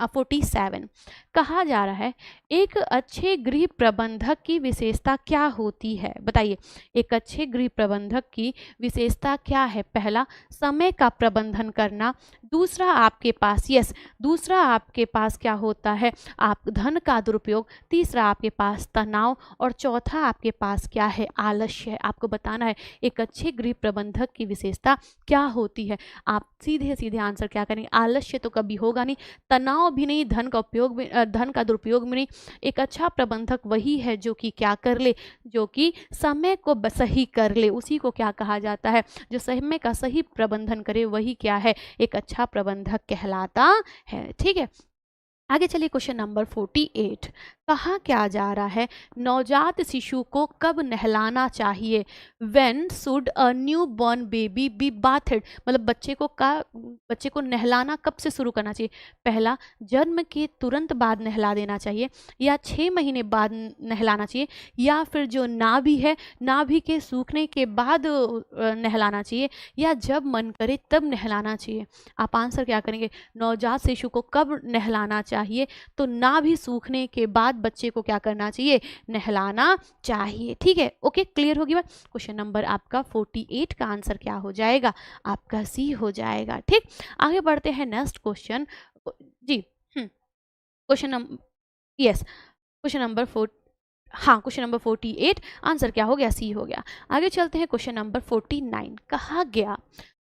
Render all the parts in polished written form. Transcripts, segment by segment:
47 कहा जा रहा है एक अच्छे गृह प्रबंधक की विशेषता क्या होती है, बताइए। एक अच्छे गृह प्रबंधक की विशेषता क्या है? पहला, समय का प्रबंधन करना। दूसरा आपके पास दूसरा आपके पास क्या होता है? आप धन का दुरुपयोग। तीसरा आपके पास तनाव। और चौथा आपके पास क्या है? आलस्य। आपको बताना है एक अच्छे गृह प्रबंधक की विशेषता क्या होती है। आप सीधे सीधे आंसर क्या करेंगे? आलस्य तो कभी होगा नहीं, तनाव भी नहीं, धन का उपयोग भी, धन का दुरुपयोग भी नहीं। एक अच्छा प्रबंधक वही है जो कि क्या कर ले? जो कि समय को सही कर ले, उसी को क्या कहा जाता है? जो समय का सही प्रबंधन करे वही क्या है? एक अच्छा प्रबंधक कहलाता है। ठीक है, आगे चलिए क्वेश्चन नंबर 48 कहा क्या जा रहा है? नवजात शिशु को कब नहलाना चाहिए? When should a new born baby be bathed? मतलब बच्चे को नहलाना कब से शुरू करना चाहिए? पहला, जन्म के तुरंत बाद नहला देना चाहिए, या 6 महीने बाद नहलाना चाहिए, या फिर जो नाभि है नाभि के सूखने के बाद नहलाना चाहिए, या जब मन करे तब नहलाना चाहिए। आप आंसर क्या करेंगे? नवजात शिशु को कब नहलाना चाहिए? तो नाभि सूखने के बाद बच्चे को क्या करना चाहिए? नहलाना चाहिए। ठीक है, ओके, क्लियर होगी बात। क्वेश्चन नंबर आपका 48 का आंसर क्या हो जाएगा? आपका सी हो जाएगा। ठीक, आगे बढ़ते हैं नेक्स्ट क्वेश्चन। जी, question number question number 48 answer क्या हो गया? सी हो गया। आगे चलते हैं क्वेश्चन नंबर 49 कहा गया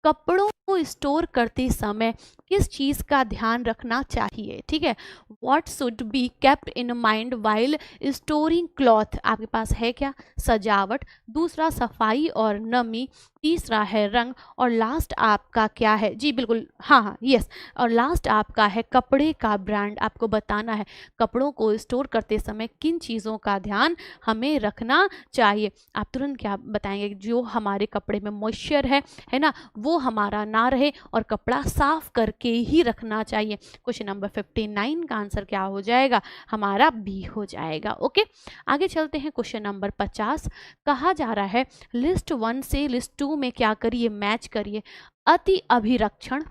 कपड़ों को स्टोर करते समय किस चीज का ध्यान रखना चाहिए? ठीक है, what should be kept in mind while storing cloth? आपके पास है क्या? सजावट। दूसरा सफाई और नमी। तीसरा है रंग। और लास्ट आपका क्या है? जी बिल्कुल, हाँ, यस। और लास्ट आपका है कपड़े का ब्रांड। आपको बताना है कपड़ों को स्टोर करते समय किन चीज़ों का ध्यान हमें रखना चाहिए। आप तुरंत क्या बताएंगे? जो हमारे कपड़े में मॉइस्चर है ना, वो हमारा ना रहे, और कपड़ा साफ करके ही रखना चाहिए। क्वेश्चन नंबर 59 का आंसर क्या हो जाएगा? हमारा बी हो जाएगा। ओके, आगे चलते हैं क्वेश्चन नंबर 50 कहा जा रहा है लिस्ट 1 से लिस्ट 2 में क्या करिए? मैच करिए। अति अभिरक्षण,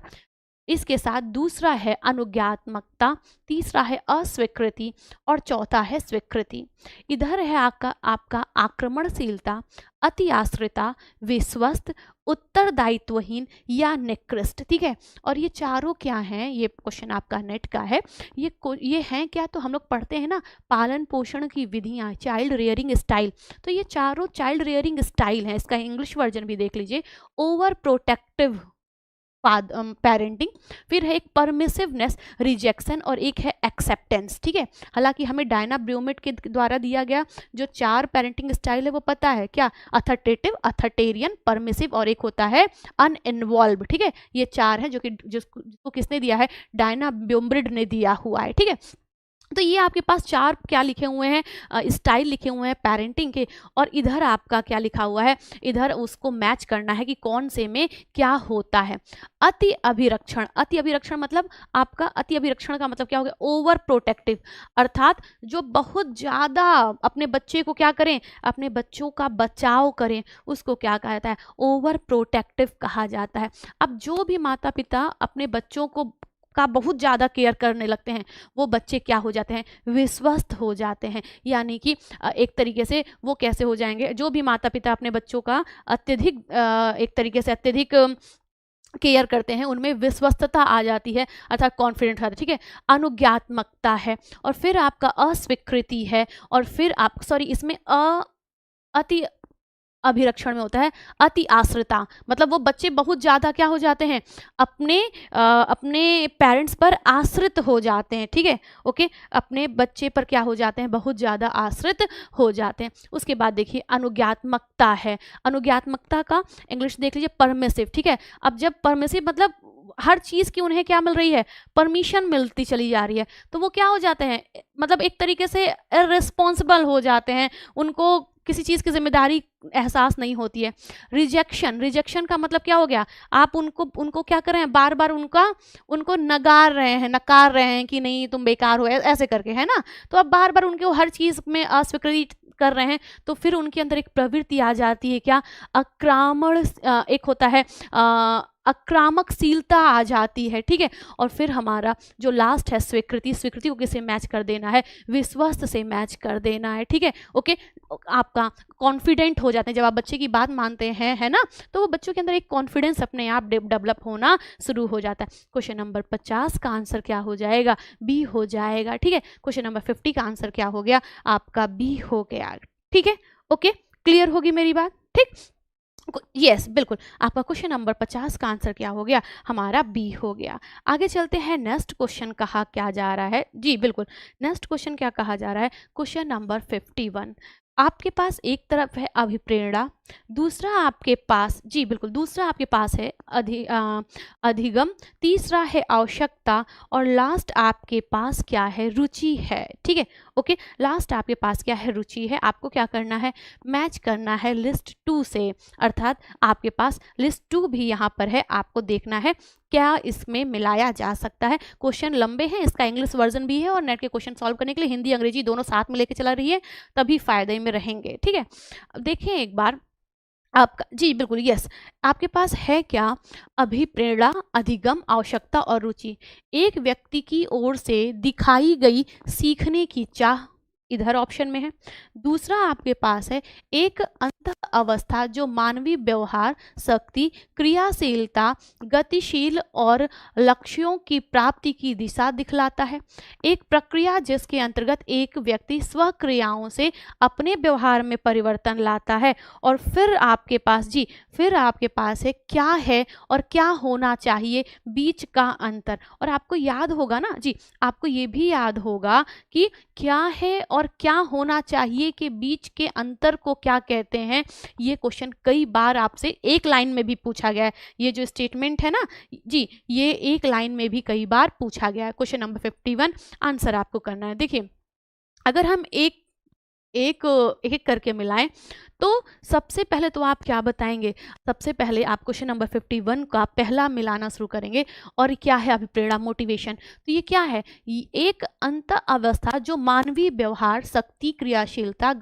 इसके साथ दूसरा है अनुज्ञात्मकता, तीसरा है अस्वीकृति, और चौथा है स्वीकृति। इधर है आपका आक्रमणशीलता, अति आश्रिता, विश्वस्त, उत्तरदायित्वहीन, या निकृष्ट। ठीक है, और ये चारों क्या हैं? ये क्वेश्चन आपका नेट का है। ये हैं क्या? तो हम लोग पढ़ते हैं ना पालन पोषण की विधियां, चाइल्ड रियरिंग स्टाइल। तो ये चारों चाइल्ड रियरिंग स्टाइल हैं। इसका इंग्लिश वर्जन भी देख लीजिए, ओवर प्रोटेक्टिव पेरेंटिंग, फिर है एक परमिसिवनेस, रिजेक्शन, और एक है एक्सेप्टेंस। ठीक है, हालांकि हमें डायना ब्रूमेट के द्वारा दिया गया जो 4 पेरेंटिंग स्टाइल है वो पता है क्या? अथॉरिटेटिव, अथॉरिटेरियन, परमिसिव, और एक होता है अनइन्वॉल्व। ठीक है, ये 4 है जो कि जिसको किसने दिया है? डायना ब्रूमेट ने दिया हुआ है। ठीक है, तो ये आपके पास 4 क्या लिखे हुए हैं? स्टाइल लिखे हुए हैं पेरेंटिंग के, और इधर आपका क्या लिखा हुआ है? इधर उसको मैच करना है कि कौन से में क्या होता है। अति अभिरक्षण, अति अभिरक्षण मतलब आपका अति अभिरक्षण का मतलब क्या हो गया? ओवर प्रोटेक्टिव, अर्थात जो बहुत ज़्यादा अपने बच्चे को क्या करें? अपने बच्चों का बचाव करें, उसको क्या कहा जाता है? ओवर प्रोटेक्टिव कहा जाता है। अब जो भी माता पिता अपने बच्चों का बहुत ज़्यादा केयर करने लगते हैं, वो बच्चे क्या हो जाते हैं? विश्वस्त हो जाते हैं। यानी कि एक तरीके से वो कैसे हो जाएंगे? जो भी माता पिता अपने बच्चों का अत्यधिक एक तरीके से अत्यधिक केयर करते हैं, उनमें विश्वस्तता आ जाती है, अर्थात कॉन्फिडेंट होता है। ठीक है, अनुज्ञात्मकता है, और फिर आपका अस्वीकृति है, और फिर आप इसमें अति अभिरक्षण में होता है अति आश्रिता, मतलब वो बच्चे बहुत ज़्यादा क्या हो जाते हैं? अपने पेरेंट्स पर आश्रित हो जाते हैं। ठीक है, ओके, अपने बच्चे पर क्या हो जाते हैं? बहुत ज़्यादा आश्रित हो जाते हैं। उसके बाद देखिए अनुज्ञात्मकता है, अनुज्ञात्मकता का इंग्लिश देख लीजिए परमिसिव। ठीक है, अब जब परमिसिव मतलब हर चीज़ की उन्हें क्या मिल रही है? परमिशन मिलती चली जा रही है, तो वो क्या हो जाते हैं? मतलब एक तरीके से इररिस्पॉन्सिबल हो जाते हैं, उनको किसी चीज़ की जिम्मेदारी एहसास नहीं होती है। रिजेक्शन, रिजेक्शन का मतलब क्या हो गया? आप उनको क्या कर रहे हैं? बार बार उनको नकार रहे हैं कि नहीं तुम बेकार हो, ऐसे करके, है ना। तो अब बार बार उनको हर चीज़ में अस्वीकृति कर रहे हैं, तो फिर उनके अंदर एक प्रवृत्ति आ जाती है क्या? आक्रमण, एक होता है आक्रामकशीलता आ जाती है, ठीक है। और फिर हमारा जो लास्ट है स्वीकृति, स्वीकृति को किससे मैच कर देना है, विश्वस्त से मैच कर देना है, ठीक है। ओके, आपका कॉन्फिडेंट हो जाते हैं जब आप बच्चे की बात मानते हैं, है ना, तो वो बच्चों के अंदर एक कॉन्फिडेंस अपने आप डेवलप होना शुरू हो जाता है। क्वेश्चन नंबर 50 का आंसर क्या हो जाएगा, बी हो जाएगा, ठीक है। क्वेश्चन नंबर 50 का आंसर क्या हो गया, आपका बी हो गया, ठीक है। ओके, क्लियर होगी मेरी बात, ठीक। यस बिल्कुल, आपका क्वेश्चन नंबर 50 का आंसर क्या हो गया, हमारा बी हो गया। आगे चलते हैं, नेक्स्ट क्वेश्चन कहा क्या जा रहा है, जी बिल्कुल, नेक्स्ट क्वेश्चन क्या कहा जा रहा है, क्वेश्चन नंबर 51। आपके पास एक तरफ है अभिप्रेरणा, दूसरा आपके पास, जी बिल्कुल, दूसरा आपके पास है अधिगम, तीसरा है आवश्यकता, और लास्ट आपके पास क्या है, रुचि है, ठीक है। ओके, लास्ट आपके पास क्या है, रुचि है। आपको क्या करना है, मैच करना है लिस्ट 2 से, अर्थात आपके पास लिस्ट 2 भी यहाँ पर है, आपको देखना है क्या इसमें मिलाया जा सकता है। क्वेश्चन लंबे हैं, इसका इंग्लिश वर्जन भी है, और नेट के क्वेश्चन सॉल्व करने के लिए हिंदी अंग्रेजी दोनों साथ में लेके चला रही है, तभी फायदे में रहेंगे, ठीक है। देखिए एक बार आपका, जी बिल्कुल, यस, आपके पास है क्या, अभिप्रेरणा, अधिगम, आवश्यकता और रुचि। एक व्यक्ति की ओर से दिखाई गई सीखने की चाह, इधर ऑप्शन में है। दूसरा आपके पास है एक अंतः अवस्था जो मानवीय व्यवहार, शक्ति, क्रियाशीलता, गतिशील और लक्ष्यों की प्राप्ति की दिशा दिखलाता है। एक प्रक्रिया जिसके अंतर्गत एक व्यक्ति स्वक्रियाओं से अपने व्यवहार में परिवर्तन लाता है। और फिर आपके पास, जी फिर आपके पास है क्या है और क्या होना चाहिए, बीच का अंतर। और आपको याद होगा ना, जी आपको ये भी याद होगा कि क्या है और क्या होना चाहिए के बीच के अंतर को क्या कहते हैं। ये क्वेश्चन कई बार आपसे एक लाइन में भी पूछा गया है, ये जो स्टेटमेंट है ना, जी ये एक लाइन में भी कई बार पूछा गया है। क्वेश्चन नंबर 51 आंसर आपको करना है। देखिए, अगर हम एक एक एक करके मिलाएं तो सबसे पहले तो आप क्या बताएंगे, सबसे पहले आप क्वेश्चन नंबर 51 का पहला मिलाना शुरू करेंगे। और क्या है अभिप्रेरणा, मोटिवेशन, तो ये क्या है, एक अंत अवस्था जो मानवीय व्यवहार, शक्ति, क्रियाशीलता,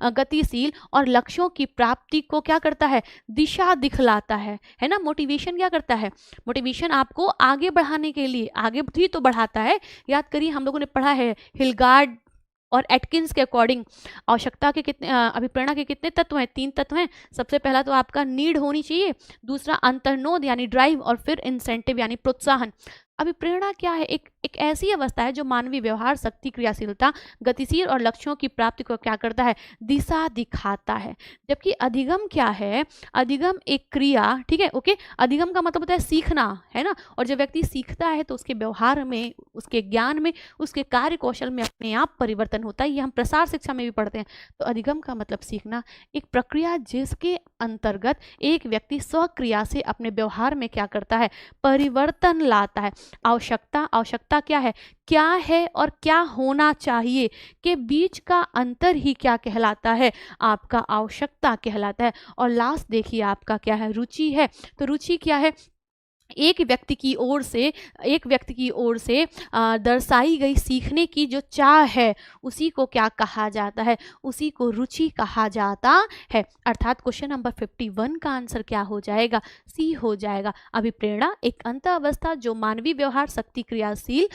गतिशील और लक्ष्यों की प्राप्ति को क्या करता है, दिशा दिखलाता है ना। मोटिवेशन क्या करता है, मोटिवेशन आपको आगे बढ़ाने के लिए, आगे भी तो बढ़ाता है। याद करिए हम लोगों ने पढ़ा है हिलगार्ड और एटकिंस के अकॉर्डिंग आवश्यकता के कितने, अभिप्रेरणा के कितने तत्व हैं, 3 तत्व हैं। सबसे पहला तो आपका नीड होनी चाहिए, दूसरा अंतर्नोद यानी ड्राइव, और फिर इंसेंटिव यानी प्रोत्साहन। अभिप्रेरणा क्या है, एक ऐसी अवस्था है जो मानवीय व्यवहार, शक्ति, क्रियाशीलता, गतिशील और लक्ष्यों की प्राप्ति को क्या करता है, दिशा दिखाता है। जबकि अधिगम क्या है, अधिगम एक क्रिया, ठीक है। ओके, अधिगम का मतलब होता है सीखना, है ना। और जब व्यक्ति सीखता है तो उसके व्यवहार में, उसके ज्ञान में, उसके कार्य कौशल में अपने आप परिवर्तन होता है। ये हम प्रसार शिक्षा में भी पढ़ते हैं। तो अधिगम का मतलब सीखना, एक प्रक्रिया जिसके अंतर्गत एक व्यक्ति स्वक्रिया से अपने व्यवहार में क्या करता है, परिवर्तन लाता है। आवश्यकता, आवश्यकता क्या है और क्या होना चाहिए के बीच का अंतर ही क्या कहलाता है, आपका आवश्यकता कहलाता है। और लास्ट देखिए आपका क्या है, रुचि है। तो रुचि क्या है, एक व्यक्ति की ओर से दर्शाई गई सीखने की जो चाह है, उसी को क्या कहा जाता है, उसी को रुचि कहा जाता है। अर्थात क्वेश्चन नंबर 51 का आंसर क्या हो जाएगा, सी हो जाएगा। अभिप्रेरणा एक अंत अवस्था जो मानवीय व्यवहार, शक्ति, क्रियाशील,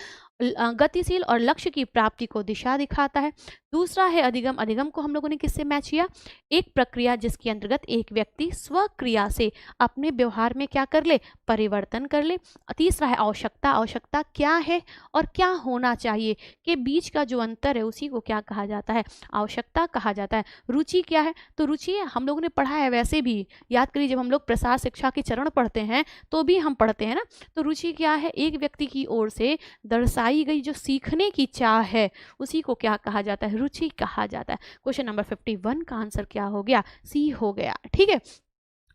गतिशील और लक्ष्य की प्राप्ति को दिशा दिखाता है। दूसरा है अधिगम, अधिगम को हम लोगों ने किससे मैच किया, एक प्रक्रिया जिसके अंतर्गत एक व्यक्ति स्वक्रिया से अपने व्यवहार में क्या कर ले, परिवर्तन कर ले। तीसरा है आवश्यकता, आवश्यकता क्या है और क्या होना चाहिए के बीच का जो अंतर है, उसी को क्या कहा जाता है, आवश्यकता कहा जाता है। रुचि क्या है, तो रुचि हम लोगों ने पढ़ा है, वैसे भी याद करिए जब हम लोग प्रसार शिक्षा के चरण पढ़ते हैं तो भी हम पढ़ते हैं ना। तो रुचि क्या है, एक व्यक्ति की ओर से दर्शाई गई जो सीखने की चाह है, उसी को क्या कहा जाता है, रुचि कहा जाता है। क्वेश्चन नंबर 51 का आंसर क्या हो गया, सी हो गया, ठीक है।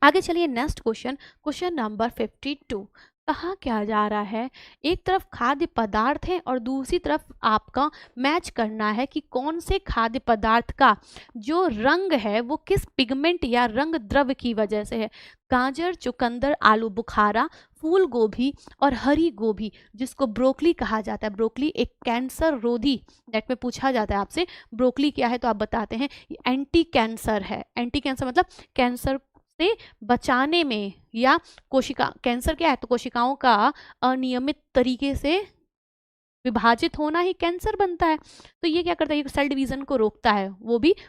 आगे चलिए नेक्स्ट क्वेश्चन, क्वेश्चन नंबर 52। कहा क्या जा रहा है, एक तरफ खाद्य पदार्थ है और दूसरी तरफ आपका मैच करना है कि कौन से खाद्य पदार्थ का जो रंग है वो किस पिगमेंट या रंग द्रव्य की वजह से है। गाजर, चुकंदर, आलू बुखारा, फूल गोभी और हरी गोभी, जिसको ब्रोकली कहा जाता है। ब्रोकली एक कैंसर रोधी, नेट में पूछा जाता है आपसे ब्रोकली क्या है तो आप बताते हैं एंटी कैंसर है। एंटी कैंसर मतलब कैंसर से बचाने में, या कोशिका कैंसर क्या है तो कोशिकाओं का अनियमित तरीके से विभाजित होना ही कैंसर बनता है। तो ये क्या करता है, सेल डिवीजन को रोकता है,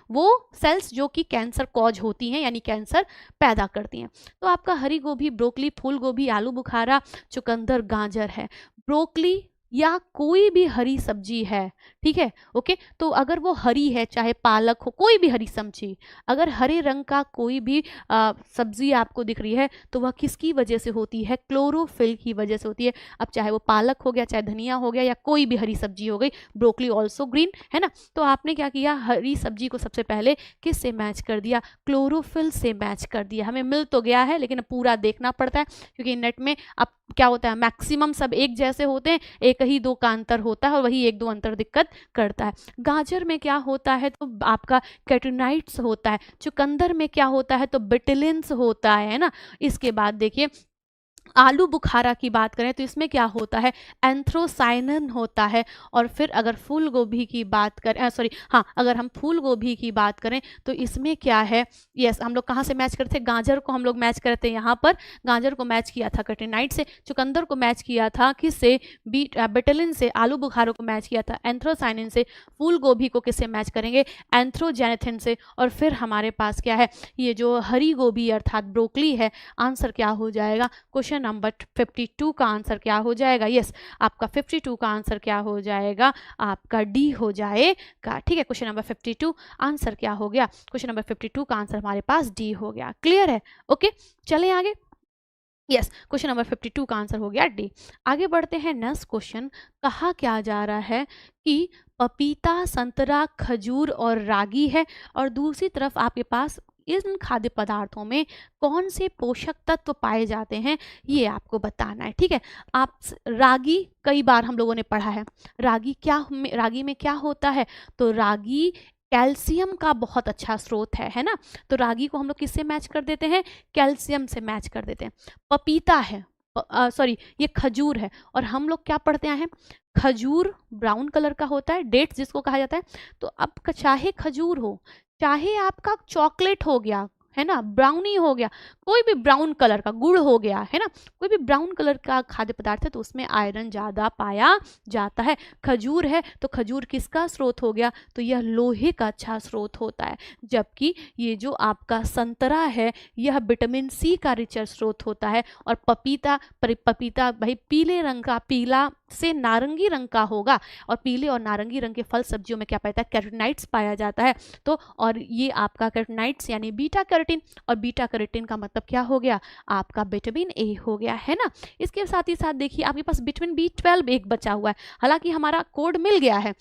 वो सेल्स जो कि कैंसर कॉज होती हैं यानी कैंसर पैदा करती हैं। तो आपका हरी गोभी, ब्रोकली, फूल गोभी, आलू बुखारा, चुकंदर, गाजर है। ब्रोकली या कोई भी हरी सब्जी है, ठीक है, ओके। तो अगर वो हरी है, चाहे पालक हो, कोई भी हरी सब्जी, अगर हरे रंग का कोई भी सब्जी आपको दिख रही है तो वह किसकी वजह से होती है, क्लोरोफिल की वजह से होती है। अब चाहे वो पालक हो गया, चाहे धनिया हो गया, या कोई भी हरी सब्जी हो गई, ब्रोकली ऑल्सो ग्रीन है ना। तो आपने क्या किया, हरी सब्जी को सबसे पहले किस से मैच कर दिया, क्लोरोफिल से मैच कर दिया। हमें मिल तो गया है लेकिन पूरा देखना पड़ता है, क्योंकि नेट में अब क्या होता है, मैक्सिमम सब एक जैसे होते हैं, एक ही दो का अंतर होता है और वही एक दो अंतर दिक्कत करता है। गाजर में क्या होता है तो आपका कैटोनाइट्स होता है। चुकंदर में क्या होता है तो बिटिलिन्स होता है ना। इसके बाद देखिए आलू बुखारा की बात करें तो इसमें क्या होता है, एंथ्रोसाइनिन होता है। और फिर अगर फूल गोभी की बात करें, अगर हम फूल गोभी की बात करें तो इसमें क्या है, यस, हम लोग कहाँ से मैच करते थे, गाजर को हम लोग मैच करते हैं यहाँ पर, गाजर को मैच किया था कैटोनाइट से, चुकंदर को मैच किया था किससे, बिटिलिन से, आलू बुखारों को मैच किया था एंथ्रोसाइनिन से, फूल गोभी को किससे मैच करेंगे, एंथ्रोजेनेथिन से। और फिर हमारे पास क्या है, ये जो हरी गोभी अर्थात ब्रोकली है, आंसर क्या हो जाएगा, क्वेश्चन नंबर 52 का आंसर क्या हो जाएगा, यस, आपका 52 का आंसर क्या हो जाएगा, आपका डी हो जाएगा। ठीक है, क्वेश्चन नंबर 52 आंसर क्या हो गया, क्वेश्चन नंबर 52 का आंसर हमारे पास डी हो गया। क्लियर है, ओके, चलें आगे। यस, क्वेश्चन नंबर 52 का आंसर हो गया डी। आगे बढ़ते हैं, नेक्स्ट क्वेश्चन। कहा क्या जा रहा है कि पपीता, संतरा, खजूर और रागी है, और दूसरी तरफ आपके पास इन खाद्य पदार्थों में कौन से पोषक तत्व पाए जाते हैं, ये आपको बताना है। ठीक है, आप रागी कई बार हम लोगों ने पढ़ा है, रागी में क्या होता है, तो रागी कैल्शियम का बहुत अच्छा स्रोत है ना। तो रागी को हम लोग किससे मैच कर देते हैं, कैल्शियम से मैच कर देते हैं। पपीता है, ये खजूर है, और हम लोग क्या पढ़ते हैं, खजूर ब्राउन कलर का होता है, डेट्स जिसको कहा जाता है। तो अब चाहे खजूर हो, चाहे आपका चॉकलेट हो गया है ना, ब्राउनी हो गया, कोई भी ब्राउन कलर का, गुड़ हो गया है ना, कोई भी ब्राउन कलर का खाद्य पदार्थ है तो उसमें आयरन ज़्यादा पाया जाता है। खजूर है तो खजूर किसका स्रोत हो गया, तो यह लोहे का अच्छा स्रोत होता है। जबकि ये जो आपका संतरा है यह विटामिन सी का रिचर स्रोत होता है। और पपीता भाई पीले रंग का, पीला से नारंगी रंग का होगा, और पीले और नारंगी रंग के फल सब्जियों में क्या पाया, कैरोटीनॉइड्स पाया जाता है। तो और ये आपका कैरोटीनॉइड्स यानी बीटा कैरोटीन, और बीटा कैरोटीन का मतलब क्या हो गया, आपका विटामिन ए हो गया है ना। इसके साथ ही साथ देखिए आपके पास विटामिन B12 एक बचा हुआ है, हालांकि हमारा कोड मिल गया है,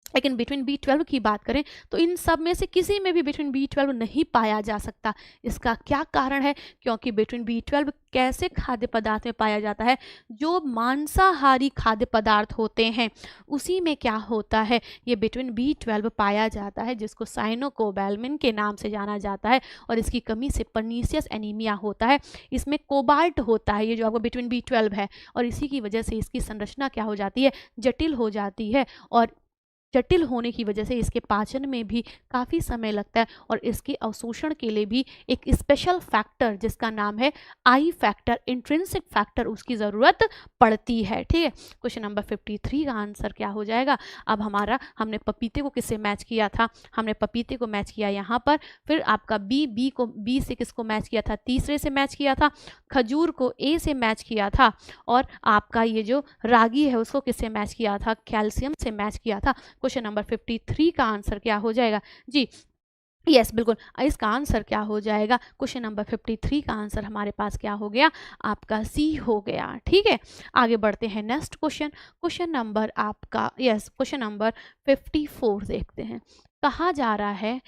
लेकिन विटामिन B12 की बात करें तो इन सब में से किसी में भी विटामिन B12 नहीं पाया जा सकता। इसका क्या कारण है, क्योंकि विटामिन B12 कैसे खाद्य पदार्थ में पाया जाता है, जो मांसाहारी खाद्य पदार्थ होते हैं उसी में क्या होता है, ये विटामिन B12 पाया जाता है, जिसको साइनोकोबैलमिन के नाम से जाना जाता है। और इसकी कमी से पर्नीशियस एनीमिया होता है। इसमें कोबाल्ट होता है, ये जो आपका विटामिन B12 है, और इसी की वजह से इसकी संरचना क्या हो जाती है, जटिल हो जाती है। और जटिल होने की वजह से इसके पाचन में भी काफ़ी समय लगता है, और इसके अवशोषण के लिए भी एक स्पेशल फैक्टर जिसका नाम है आई फैक्टर, इंट्रिंसिक फैक्टर, उसकी ज़रूरत पड़ती है। ठीक है, क्वेश्चन नंबर 53 का आंसर क्या हो जाएगा। अब हमने पपीते को किससे मैच किया था, हमने पपीते को मैच किया यहाँ पर, फिर आपका बी से किसको मैच किया था, तीसरे से मैच किया था, खजूर को ए से मैच किया था, और आपका ये जो रागी है उसको किससे मैच किया था, कैल्शियम से मैच किया था। क्वेश्चन नंबर 53 का आंसर क्या हो जाएगा जी, यस बिल्कुल, इसका आंसर क्या हो जाएगा, क्वेश्चन नंबर 53 का आंसर हमारे पास क्या हो गया, आपका सी हो गया। ठीक है, आगे बढ़ते हैं, नेक्स्ट क्वेश्चन, क्वेश्चन नंबर आपका, यस, क्वेश्चन नंबर 54 देखते हैं। कहा जा रहा है